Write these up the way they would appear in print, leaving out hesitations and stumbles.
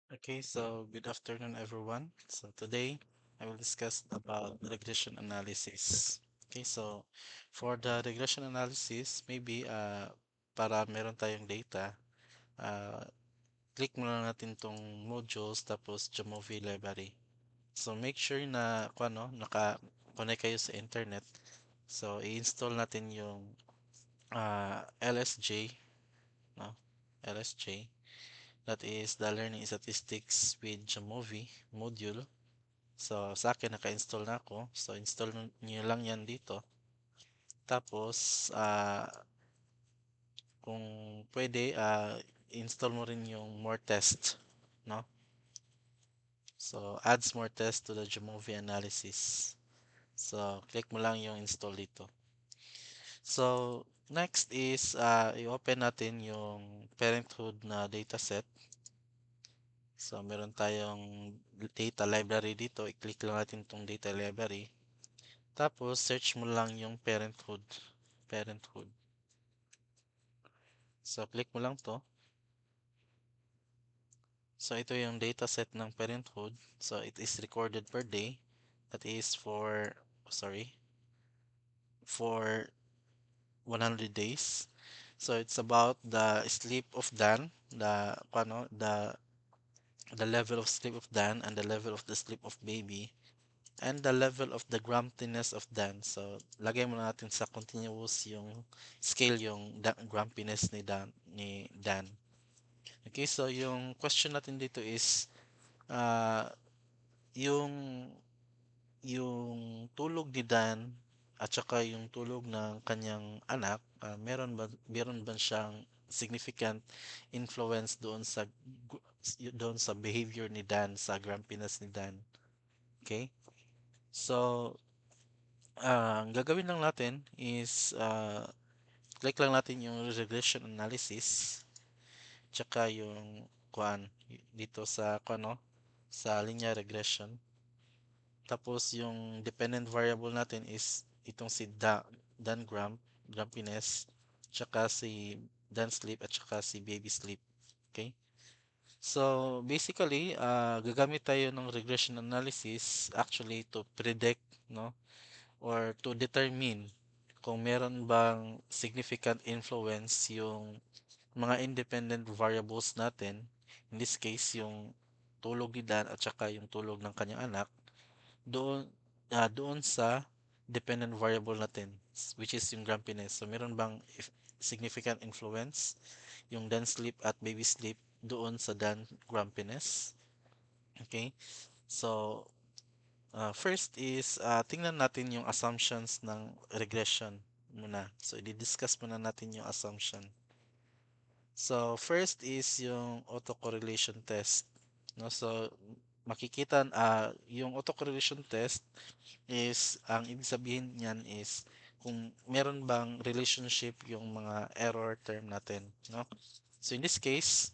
Okay, so good afternoon, everyone. So today I will discuss about regression analysis. Okay, so for the regression analysis, maybe para meron tayong data, uh, click muna natin tong modules tapos Jamovi library. So make sure na kung ano, naka-connect kayo sa internet. So i-install natin yung LSJ, no? LSJ. That is the Learning Statistics with Jamovi module. So, sa akin, naka-install na ako. So, install nyo lang yan dito. Tapos, kung pwede, install mo rin yung more test, no? So, adds more test to the Jamovi analysis. So, click mo lang yung install dito. So, next is, i-open natin yung parenthood na dataset. So, meron tayong data library dito. I-click lang natin itong data library. Tapos, search mo lang yung parenthood. Parenthood. So, click mo lang to. So, ito yung dataset ng parenthood. So, it is recorded per day. That is for 100 days. So, it's about the sleep of Dan, the level of sleep of Dan and the level of the sleep of baby and the level of the grumpiness of Dan. So, lagay mo natin sa continuous yung scale yung grumpiness ni Dan. Okay, so yung question natin dito is uh, yung tulog ni Dan at saka yung tulog ng kanyang anak, meron ba siyang significant influence doon sa behavior ni Dan, sa grumpiness ni Dan. Okay? So, ang gagawin lang natin is click lang natin yung regression analysis tsaka yung kuan dito sa kuano sa linear regression. Tapos yung dependent variable natin is itong si Dan grumpiness, tsaka si Dan sleep at tsaka si baby sleep. Okay? So basically, gagamit tayo ng regression analysis actually to predict, no, or to determine kung meron bang significant influence yung mga independent variables natin. In this case, yung tulog ni Dan at saka yung tulog ng kanyang anak doon doon sa dependent variable natin, which is yung grumpiness. So meron bang significant influence yung Dan sleep at baby sleep doon sa Dan grumpiness? Okay? So first is tingnan natin yung assumptions ng regression muna. So i-discuss muna natin yung assumption. So first is yung autocorrelation test. No, so makikita yung autocorrelation test is ang ibig sabihin niyan is kung meron bang relationship yung mga error term natin, no? So in this case,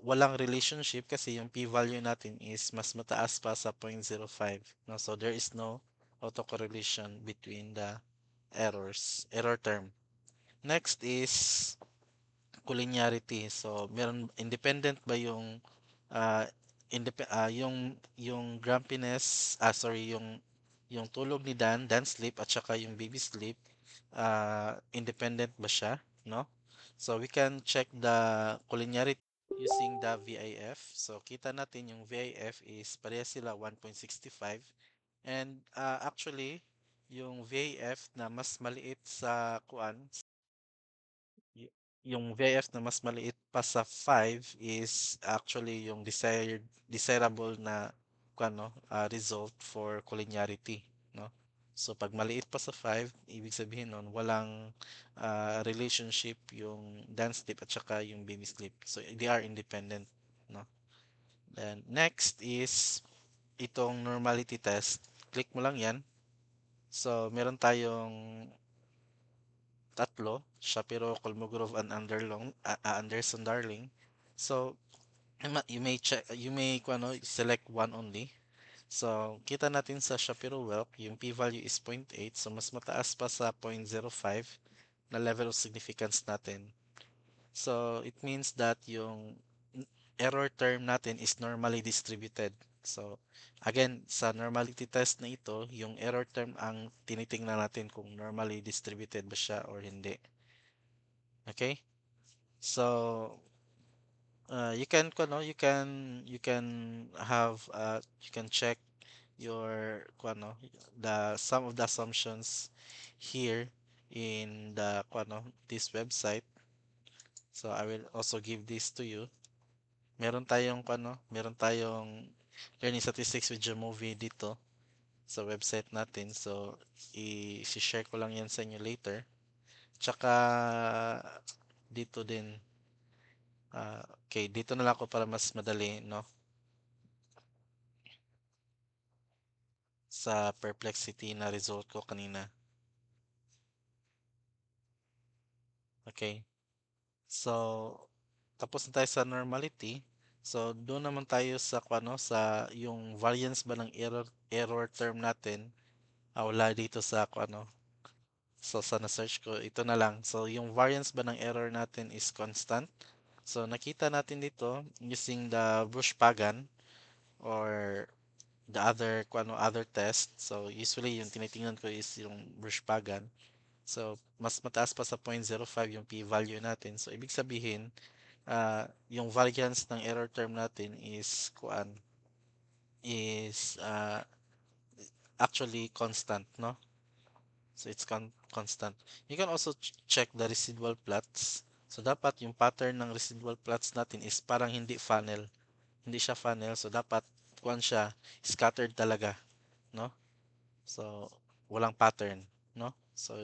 walang relationship kasi yung p-value natin is mas mataas pa sa 0.05, no? So there is no autocorrelation between the error term. Next is collinearity. So meron independent ba yung ah yung grumpiness, yung tulog ni Dan sleep at saka yung baby sleep, independent ba siya, no? So we can check the collinearity using the VIF. So kita natin yung VIF is pareha sila 1.65 and actually yung VIF na mas maliit sa kuan yung VIF na mas maliit pa sa 5 is actually yung desirable na result for collinearity, no? So pag maliit pa sa 5, ibig sabihin nun walang relationship yung dance sleep at saka yung baby sleep. So they are independent, no? Then next is itong normality test. Click mo lang 'yan. So meron tayong tatlo, Shapiro, Kolmogorov, and Anderson Darling. So, you may select one only. So, kita natin sa Shapiro-Wilk, yung p-value is 0.8, so mas mataas pa sa 0.05 na level of significance natin. So, it means that error term natin is normally distributed. So, again, sa normality test na ito, yung error term ang tinitingnan natin kung normally distributed ba siya or hindi. Okay? So, you can have you can check your the some of the assumptions here in the this website. So I will also give this to you. Meron tayong learning statistics with Jamovi dito sa website natin. So i-share ko lang yan sa inyo later. Tsaka dito din okay, dito na lang ako para mas madali, no? Sa perplexity na result ko kanina. Okay. So, tapos na tayo sa normality. So, doon naman tayo sa sa yung variance ba ng error term natin. Wala dito sa So, sa na-search ko, ito na lang. So, yung variance ba ng error natin is constant. So, nakita natin dito using the Bush-Pagan or the other other test. So, usually yung tinitingnan ko is yung Bush-Pagan. So, mas mataas pa sa 0.05 yung p-value natin. So, ibig sabihin, yung variance ng error term natin is actually constant, no? So it's constant. You can also check the residual plots. So dapat yung pattern ng residual plots natin is parang hindi funnel. Hindi siya funnel. So dapat siya scattered talaga, no? So walang pattern, no? So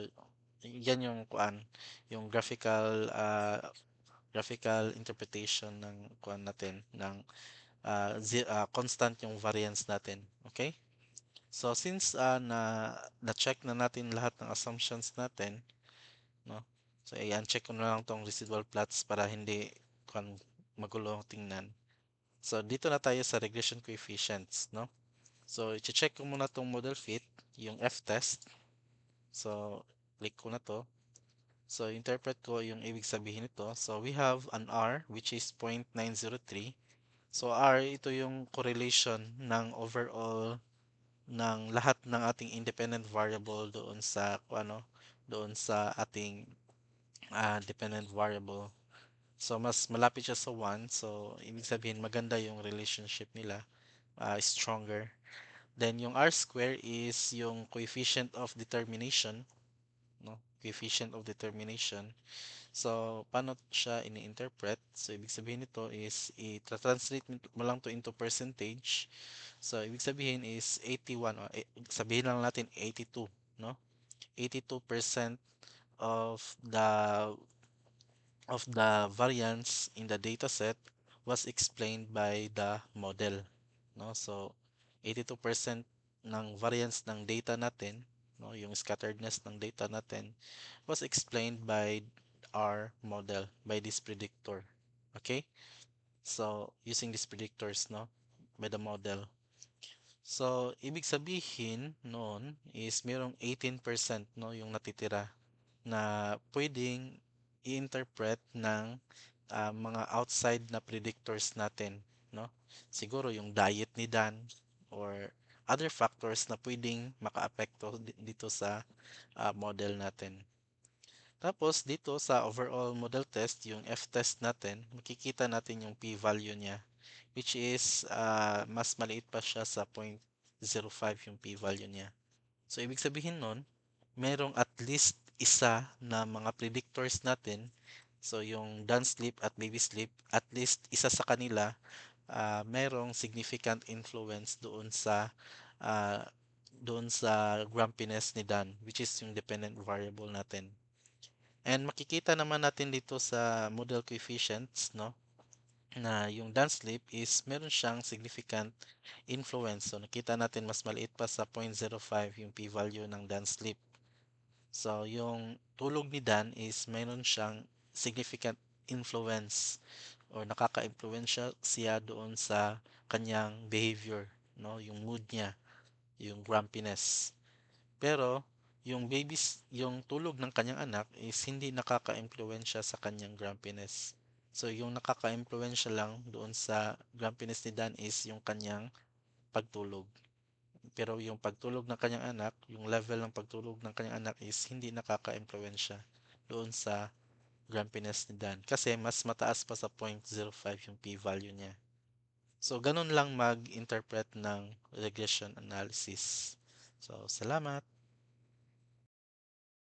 yan yung yung graphical interpretation ng natin ng constant yung variance natin. Okay? So since na-check na natin lahat ng assumptions natin, no? So i-uncheck ko na lang tong residual plots para hindi kuan magulo ang tingnan. So dito na tayo sa regression coefficients, no? So i-check ko muna tong model fit, yung F-test. So click ko na to. So interpret ko yung ibig sabihin nito. So we have an R which is 0.903. So R, ito yung correlation ng overall ng lahat ng ating independent variable doon sa ating dependent variable. So mas malapit siya sa 1. So ibig sabihin maganda yung relationship nila, stronger. Then yung R square is yung coefficient of determination, no? Coefficient of determination. So, paano siya ini-interpret? So, ibig sabihin nito is i-translate mo lang to into percentage. So, ibig sabihin is 81, sabihin lang natin 82, no? 82% of the variance in the data set was explained by the model, no? So, 82% ng variance ng data natin, no, yung scatteredness ng data natin was explained by our model, by this predictor. Okay? So, using these predictors, no, by the model. So, ibig sabihin noon is merong 18%, no, yung natitira na pwedeng i-interpret ng mga outside na predictors natin, no? Siguro yung diet ni Dan or other factors na pwedeng makaapekto dito sa model natin. Tapos dito sa overall model test, yung F-test natin, makikita natin yung p-value niya, which is mas maliit pa siya sa 0.05 yung p-value niya. So ibig sabihin nun, merong at least isa na mga predictors natin, so yung dance sleep at baby sleep, at least isa sa kanila merong significant influence uh, doon sa grumpiness ni Dan, which is yung dependent variable natin. And makikita naman natin dito sa model coefficients, no, na yung dance sleep is meron siyang significant influence. So nakita natin mas maliit pa sa 0.05 yung p-value ng dance sleep. So yung tulog ni Dan is meron siyang significant influence or nakaka-impluwensya siya doon sa kanyang behavior, no, yung mood niya, yung grumpiness. Pero yung tulog ng kanyang anak is hindi nakaka-impluwensya sa kanyang grumpiness. So, yung nakaka-impluwensya lang doon sa grumpiness ni Dan is yung kanyang pagtulog. Pero yung pagtulog ng kanyang anak, yung level ng pagtulog ng kanyang anak is hindi nakaka-impluwensya doon sa grumpiness ni Dan. Kasi mas mataas pa sa 0.05 yung p-value niya. So, ganun lang mag-interpret ng regression analysis. So, salamat.